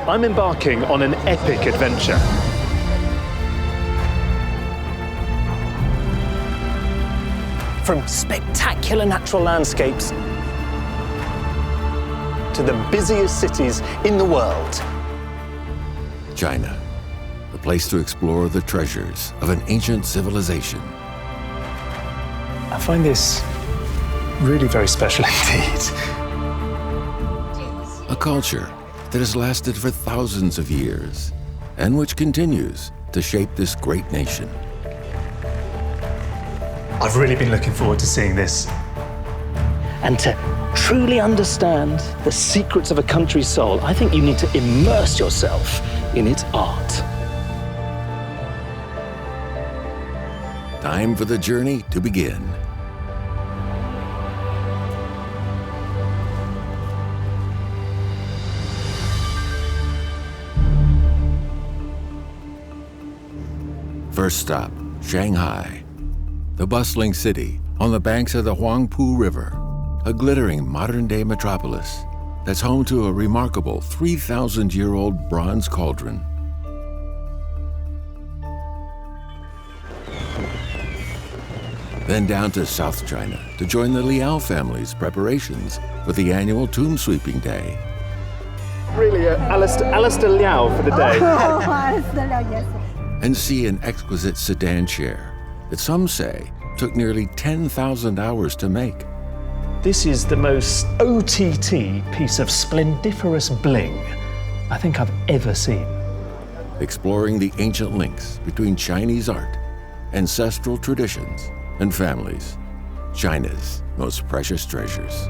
I'm embarking on an epic adventure. From spectacular natural landscapes to the busiest cities in the world. China, a place to explore the treasures of an ancient civilization. I find this really very special indeed. A culture that has lasted for thousands of years and which continues to shape this great nation. I've really been looking forward to seeing this. And to truly understand the secrets of a country's soul, I think you need to immerse yourself in its art. Time for the journey to begin. First stop, Shanghai, the bustling city on the banks of the Huangpu River, a glittering modern-day metropolis that's home to a remarkable 3,000-year-old bronze cauldron. Then down to South China to join the Liao family's preparations for the annual tomb sweeping day. Really, Alastair Liao for the day. Alastair Liao, yes. And see an exquisite sedan chair that some say took nearly 10,000 hours to make. This is the most OTT piece of splendiferous bling I think I've ever seen. Exploring the ancient links between Chinese art, ancestral traditions, and families, China's most precious treasures.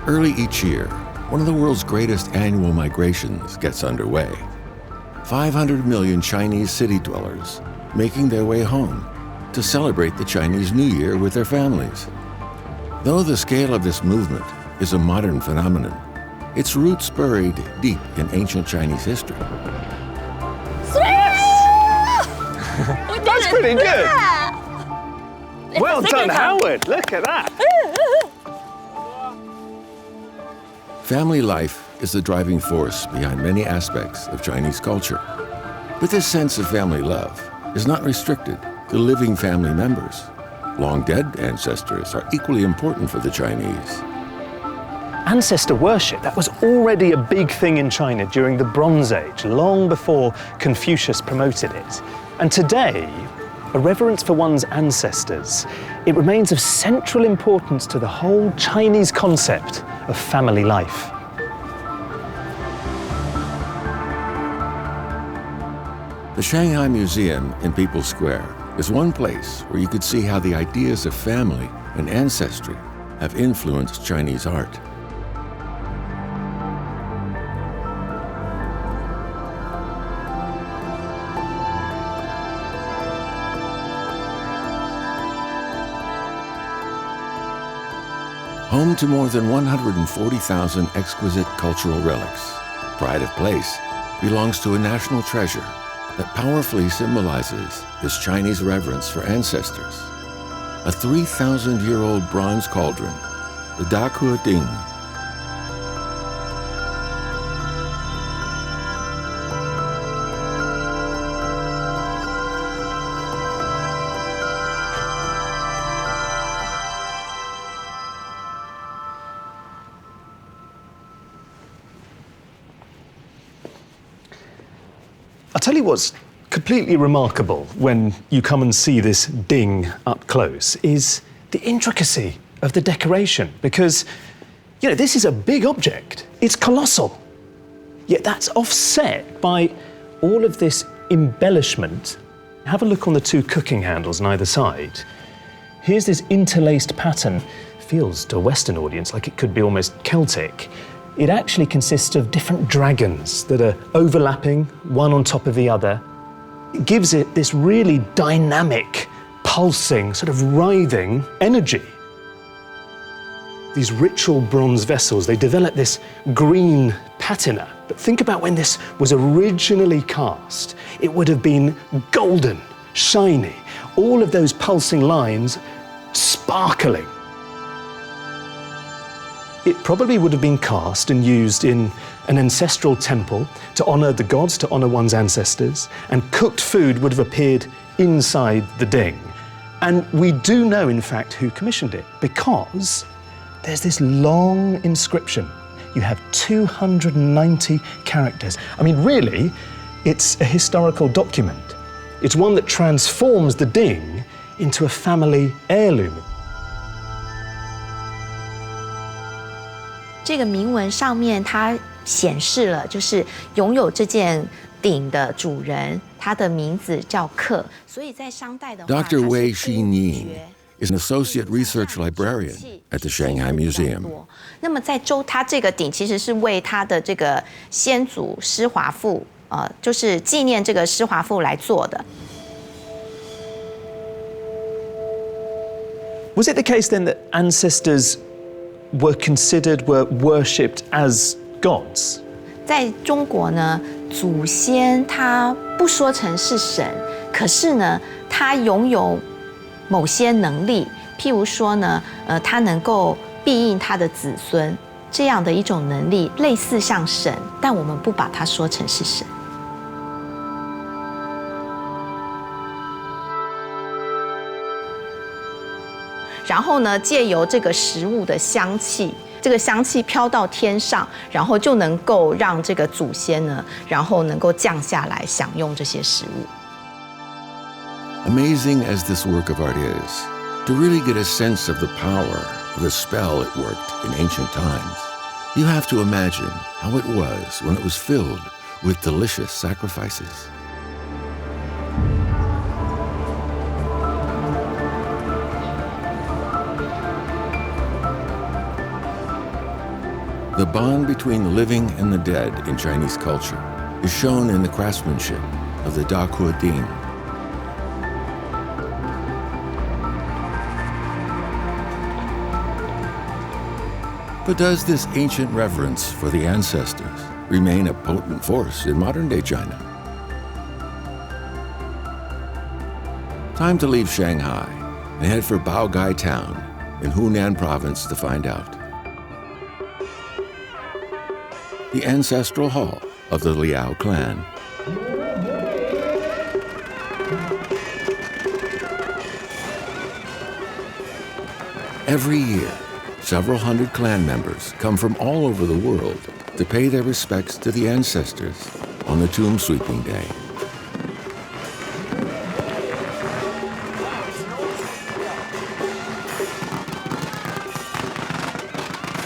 Early each year, one of the world's greatest annual migrations gets underway. 500 million Chinese city dwellers making their way home to celebrate the Chinese New Year with their families. Though the scale of this movement is a modern phenomenon, its roots buried deep in ancient Chinese history. That's pretty good. Well done, Howard. Look at that. Family life is the driving force behind many aspects of Chinese culture. But this sense of family love is not restricted to living family members. Long-dead ancestors are equally important for the Chinese. Ancestor worship, that was already a big thing in China during the Bronze Age, long before Confucius promoted it. And today, a reverence for one's ancestors, it remains of central importance to the whole Chinese concept of family life. The Shanghai Museum in People's Square is one place where you could see how the ideas of family and ancestry have influenced Chinese art. Home to more than 140,000 exquisite cultural relics, pride of place belongs to a national treasure that powerfully symbolizes this Chinese reverence for ancestors. A 3,000-year-old bronze cauldron, the Daque Ding. I'll tell you what's completely remarkable when you come and see this ding up close is the intricacy of the decoration, because, you know, this is a big object. It's colossal. Yet that's offset by all of this embellishment. Have a look on the two cooking handles on either side. Here's this interlaced pattern. Feels to a Western audience like it could be almost Celtic. It actually consists of different dragons that are overlapping, one on top of the other. It gives it this really dynamic, pulsing, sort of writhing energy. These ritual bronze vessels, they develop this green patina, but think about when this was originally cast. It would have been golden, shiny, all of those pulsing lines sparkling. It probably would have been cast and used in an ancestral temple to honour the gods, to honour one's ancestors, and cooked food would have appeared inside the ding. And we do know, in fact, who commissioned it, because there's this long inscription. You have 290 characters. I mean, really, it's a historical document. It's one that transforms the ding into a family heirloom. 这个铭文上面它显示了，就是拥有这件鼎的主人，他的名字叫克。所以在商代的话 Dr. Wei Xinying is an associate research librarian at the Shanghai Museum. 那么在他这个鼎其实是为他的这个先祖施华父，就是纪念这个施华父来做的。Was it the case then that ancestors were worshipped as gods? 在中国呢，祖先他不说成是神，可是呢，他拥有某些能力，譬如说呢，他能够庇应他的子孙，这样的一种能力，类似像神，但我们不把它说成是神。然后呢，借由这个食物的香气，这个香气飘到天上，然后就能够让这个祖先呢，然后能够降下来享用这些食物。Amazing as this work of art is, to really get a sense of the power of the spell it worked in ancient times, you have to imagine how it was when it was filled with delicious sacrifices. The bond between the living and the dead in Chinese culture is shown in the craftsmanship of the Daque Ding. But does this ancient reverence for the ancestors remain a potent force in modern-day China? Time to leave Shanghai and head for Baogai Town in Hunan province to find out. The ancestral hall of the Liao clan. Every year, several hundred clan members come from all over the world to pay their respects to the ancestors on the tomb sweeping day.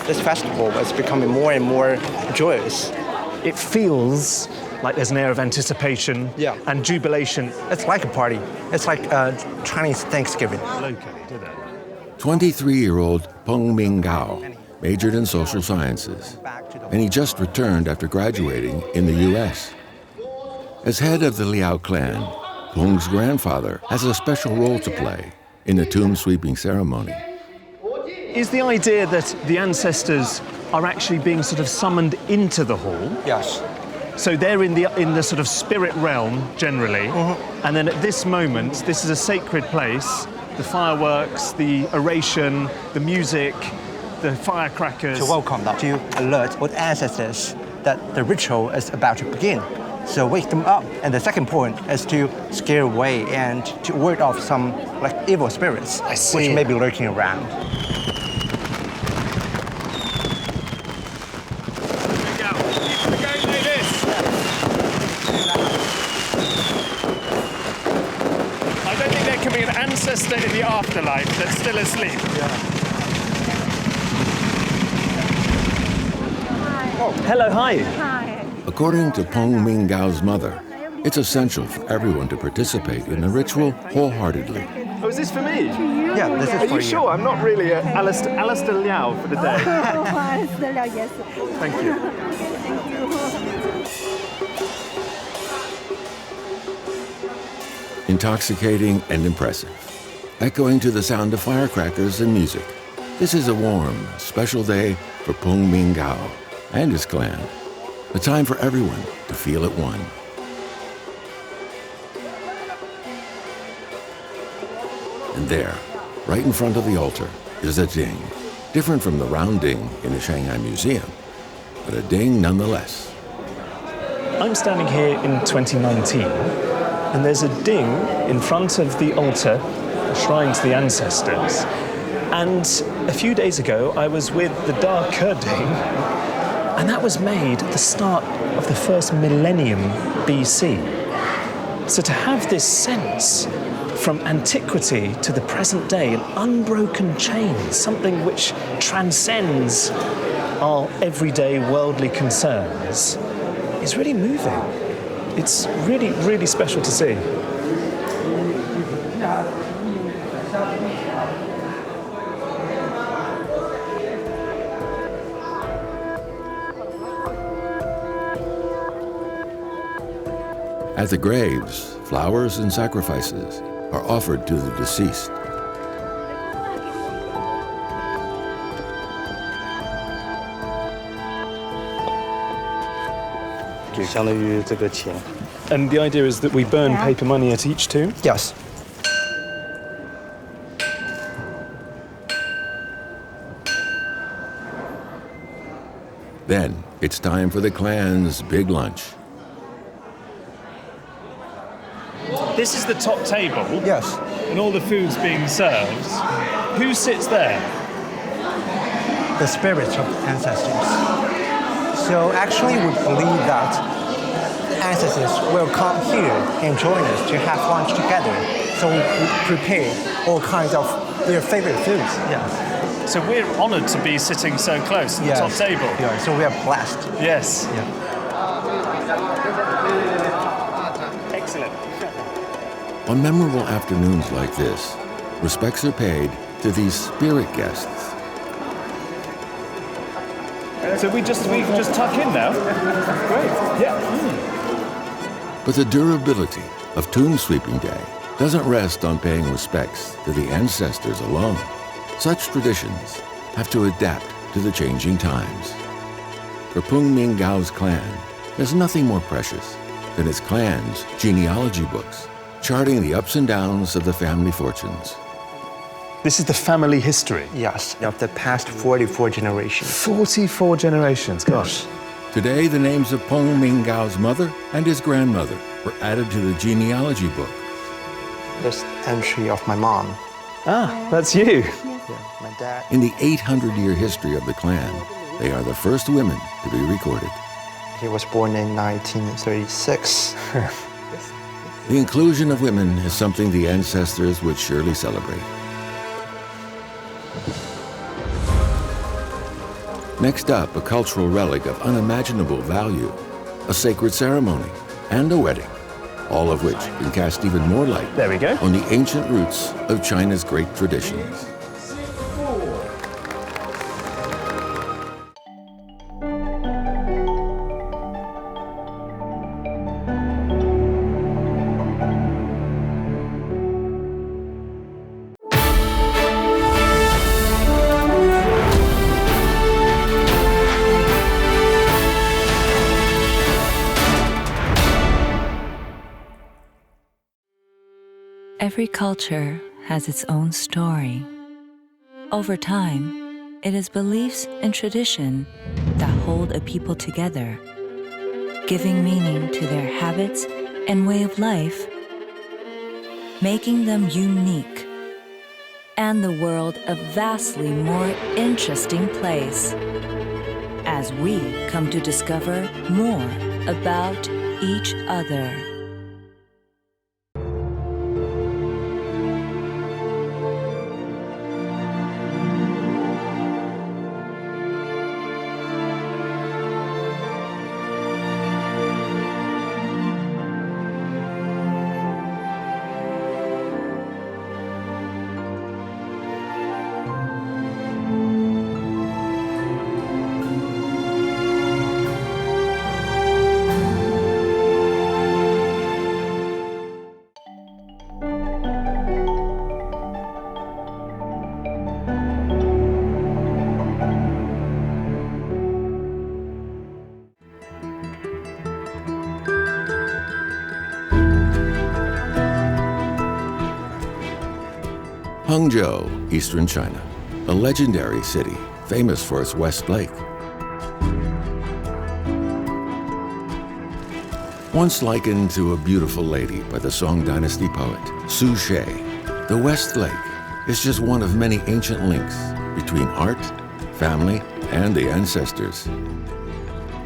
This festival is becoming more and more joyous. It feels like there's an air of anticipation and jubilation. It's like a party. It's like Chinese Thanksgiving. Locally, do they? 23-year-old Peng Minggao majored in social sciences, and he just returned after graduating in the U.S. As head of the Liao clan, Peng's grandfather has a special role to play in the tomb sweeping ceremony. Is the idea that the ancestors are actually being sort of summoned into the hall? Yes. So they're in the sort of spirit realm generally, and then at this moment, this is a sacred place. The fireworks, the oration, the music, the firecrackers. To welcome them, to alert all the ancestors that the ritual is about to begin. So wake them up. And the second point is to scare away and to ward off some like evil spirits which may be lurking around. Ancestor in the afterlife that's still asleep. Hello, hi. Hi. According to Peng Minggao's mother, it's essential for everyone to participate in the ritual wholeheartedly. Oh, is this for me? Yeah, this is Are for you sure? I'm not really Alastair Liao for the day. Alastair Liao, yes. Thank you. Thank you. Intoxicating and impressive, echoing to the sound of firecrackers and music. This is a warm, special day for Peng Minggao and his clan. a time for everyone to feel at one. And there, right in front of the altar, is a ding, different from the round ding in the Shanghai Museum, but a ding nonetheless. I'm standing here in 2019, and there's a ding in front of the altar, the shrine to the ancestors. And a few days ago, I was with the Da Ke ding, and that was made at the start of the first millennium BC. So to have this sense from antiquity to the present day, an unbroken chain, something which transcends our everyday worldly concerns, is really moving. It's really, really special to see. At the graves, flowers and sacrifices are offered to the deceased. And the idea is that we burn paper money at each tomb? Yes. Then it's time for the clan's big lunch. This is the top table, Yes. and all the food's being served. Who sits there? The spirits of ancestors. So actually we believe that ancestors will come here and join us to have lunch together. So we prepare all kinds of their favorite foods. Yes. So we're honoured to be sitting so close to the Yes. top table. Yeah, so we are blessed. Yes. Yeah. Excellent. On memorable afternoons like this, respects are paid to these spirit guests. So we can just tuck in now. Great. Yeah. But the durability of Tomb Sweeping Day doesn't rest on paying respects to the ancestors alone. Such traditions have to adapt to the changing times. For Peng Minggao's clan, there's nothing more precious than its clan's genealogy books, charting the ups and downs of the family fortunes. This is the family history. Yes, of the past 44 generations. 44 generations, gosh. Today, the names of Peng Minggao's mother and his grandmother were added to the genealogy book. This entry of my mom. Ah, that's you. Yeah, my dad. In the 800-year history of the clan, they are the first women to be recorded. He was born in 1936. The inclusion of women is something the ancestors would surely celebrate. Next up, a cultural relic of unimaginable value, a sacred ceremony, and a wedding, all of which can cast even more light There we go. on the ancient roots of China's great traditions. Every culture has its own story. Over time, it is beliefs and tradition that hold a people together, giving meaning to their habits and way of life, making them unique, and the world a vastly more interesting place as we come to discover more about each other. Hangzhou, eastern China, a legendary city famous for its West Lake. Once likened to a beautiful lady by the Song Dynasty poet Su She, the West Lake is just one of many ancient links between art, family, and the ancestors.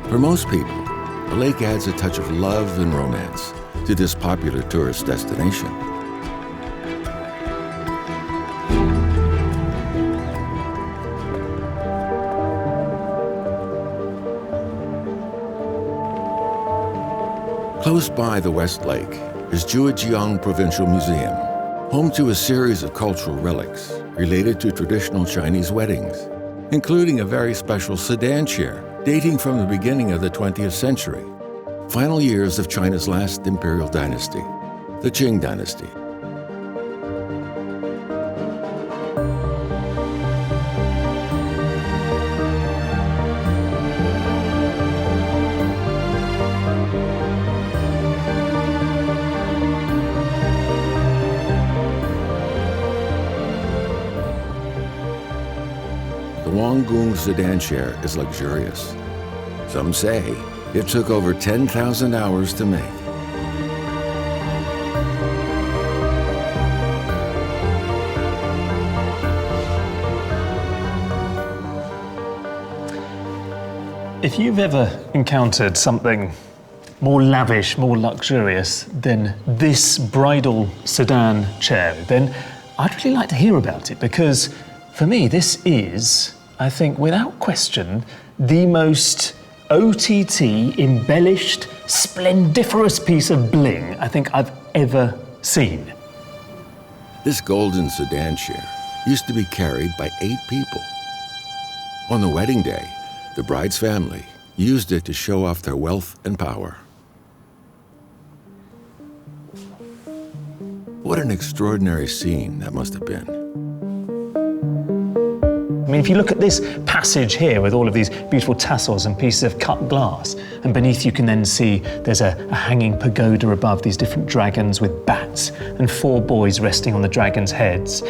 For most people, the lake adds a touch of love and romance to this popular tourist destination. Close by the West Lake is Zhejiang Provincial Museum, home to a series of cultural relics related to traditional Chinese weddings, including a very special sedan chair dating from the beginning of the 20th century, final years of China's last imperial dynasty, the Qing dynasty. The Wanggung sedan chair is luxurious. Some say it took over 10,000 hours to make. If you've ever encountered something more lavish, more luxurious than this bridal sedan chair, then I'd really like to hear about it, because for me, this is, I think, without question, the most OTT, embellished, splendiferous piece of bling I think I've ever seen. This golden sedan chair used to be carried by 8 people. On the wedding day, the bride's family used it to show off their wealth and power. What an extraordinary scene that must have been. I mean, if you look at this passage here with all of these beautiful tassels and pieces of cut glass, and beneath you can then see there's a hanging pagoda above these different dragons with bats and 4 boys resting on the dragons' heads.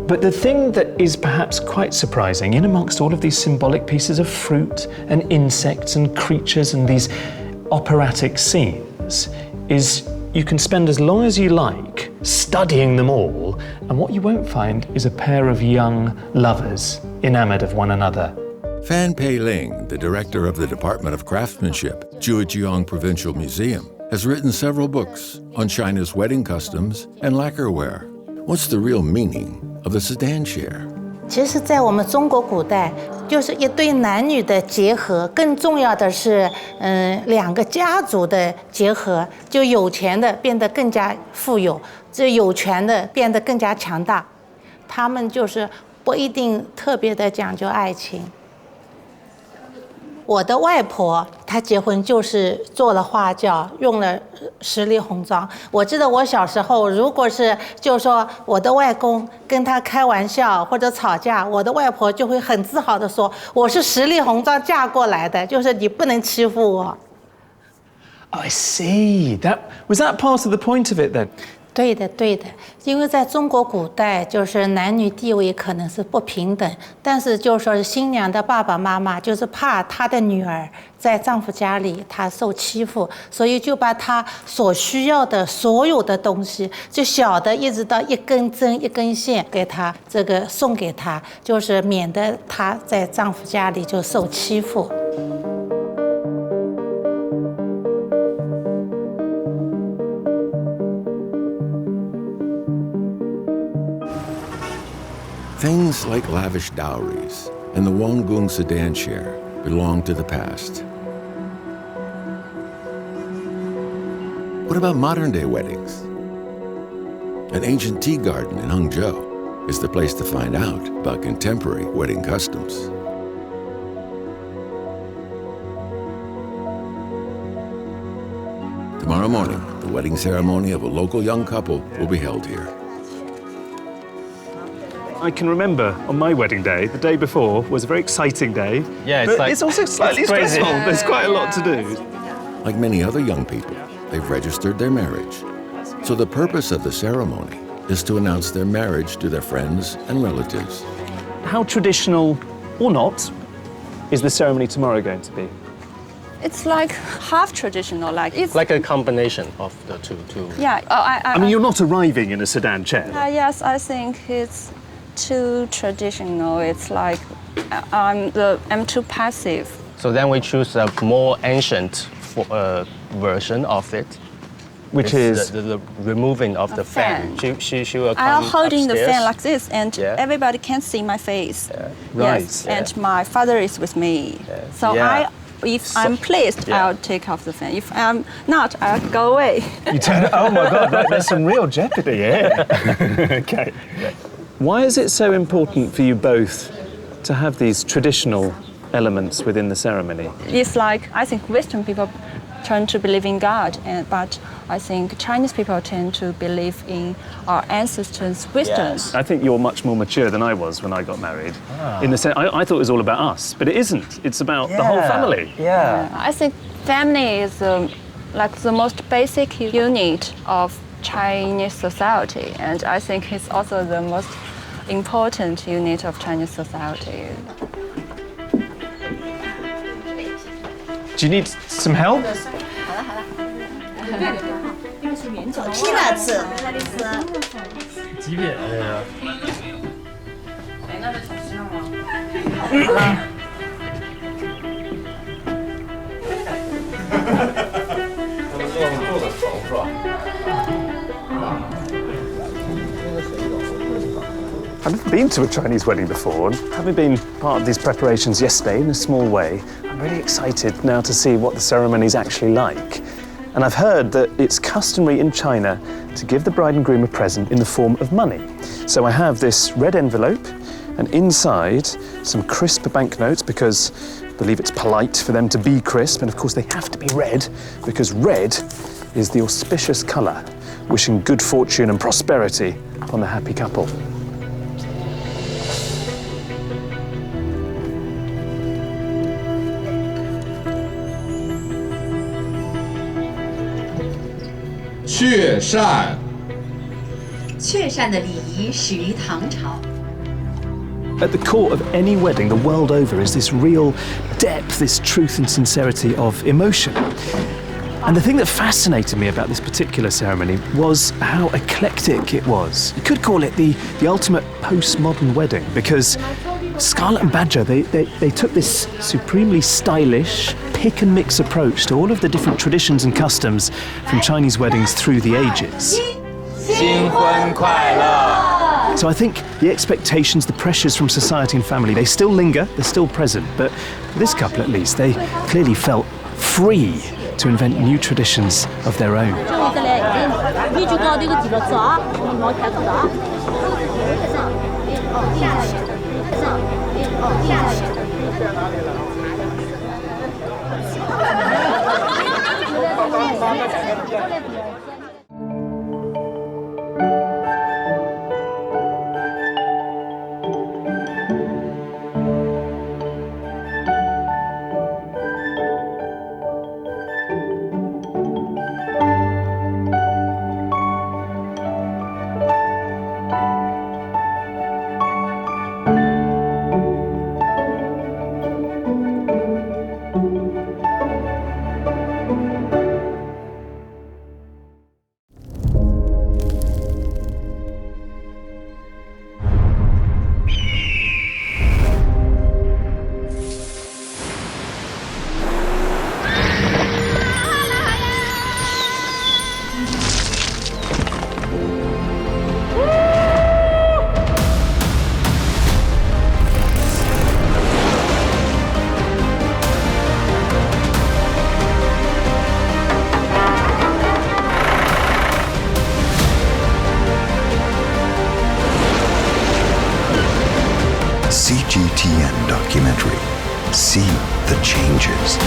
But the thing that is perhaps quite surprising, in amongst all of these symbolic pieces of fruit and insects and creatures and these operatic scenes, is you can spend as long as you like studying them all, and what you won't find is a pair of young lovers enamored of one another. Fan Pei Ling, the director of the Department of Craftsmanship, Zhejiang Provincial Museum, has written several books on China's wedding customs and lacquerware. What's the real meaning of the sedan chair? 其实在我们中国古代就是一对男女的结合，更重要的是2个家族的结合，就有钱的变得更加富有，这有权的变得更加强大。他们就是不一定特别的讲究爱情。我的外婆她结婚就是做了花轿，用了10粒红妆。我记得我小时候，如果是就说我的外公跟他开玩笑或者吵架，我的外婆就会很自豪的说：“我是10粒红妆嫁过来的，就是你不能欺负我。” I see. Was that part of the point of it then? 对的，对的，因为在中国古代，就是男女地位可能是不平等，但是就说新娘的爸爸妈妈就是怕她的女儿在丈夫家里她受欺负，所以就把她所需要的所有的东西，就小的一直到一根针一根线给她这个送给她，就是免得她在丈夫家里就受欺负。Things like lavish dowries and the Wanggung sedan chair belong to the past. What about modern-day weddings? An ancient tea garden in Hangzhou is the place to find out about contemporary wedding customs. Tomorrow morning, the wedding ceremony of a local young couple will be held here. I can remember on my wedding day, the day before was a very exciting day. Yeah, but it's also slightly stressful. There's quite a lot to do. Like many other young people, they've registered their marriage. So the purpose of the ceremony is to announce their marriage to their friends and relatives. How traditional or not is the ceremony tomorrow going to be? It's like half traditional, it's like a combination of the two. Yeah. I mean, you're not arriving in a sedan chair. Yes, I think it's too traditional. It's like I'm too passive. So then we choose a more ancient version of it, which it's is the removing of the fan. She will come I'm holding the upstairs. fan like this, and everybody can see my face. Right. Yes, and my father is with me. So if I'm pleased, I'll take off the fan. If I'm not, I'll go away. You turn. Oh my God! There's some real jeopardy here. Okay. Why is it so important for you both to have these traditional elements within the ceremony? It's like, I think Western people tend to believe in God, but I think Chinese people tend to believe in our ancestors' wisdom. Yes. I think you're much more mature than I was when I got married. In the sense, I thought it was all about us, but it isn't. It's about the whole family. Yeah. I think family is like the most basic unit of Chinese society, and I think it's also the most important unit of Chinese society. Do you need some help? I've never been to a Chinese wedding before, and having been part of these preparations yesterday in a small way, I'm really excited now to see what the ceremony is actually like. And I've heard that it's customary in China to give the bride and groom a present in the form of money. So I have this red envelope, and inside some crisp banknotes, because I believe it's polite for them to be crisp, and of course they have to be red, because red is the auspicious colour, wishing good fortune and prosperity upon the happy couple. At the core of any wedding the world over is this real depth, this truth and sincerity of emotion. And the thing that fascinated me about this particular ceremony was how eclectic it was. You could call it the ultimate postmodern wedding, because Scarlett and Badger, they took this supremely stylish, pick and mix approach to all of the different traditions and customs from Chinese weddings through the ages. So I think the expectations, the pressures from society and family, they still linger, they're still present, but for this couple at least, they clearly felt free to invent new traditions of their own. CGTN documentary. See the changes.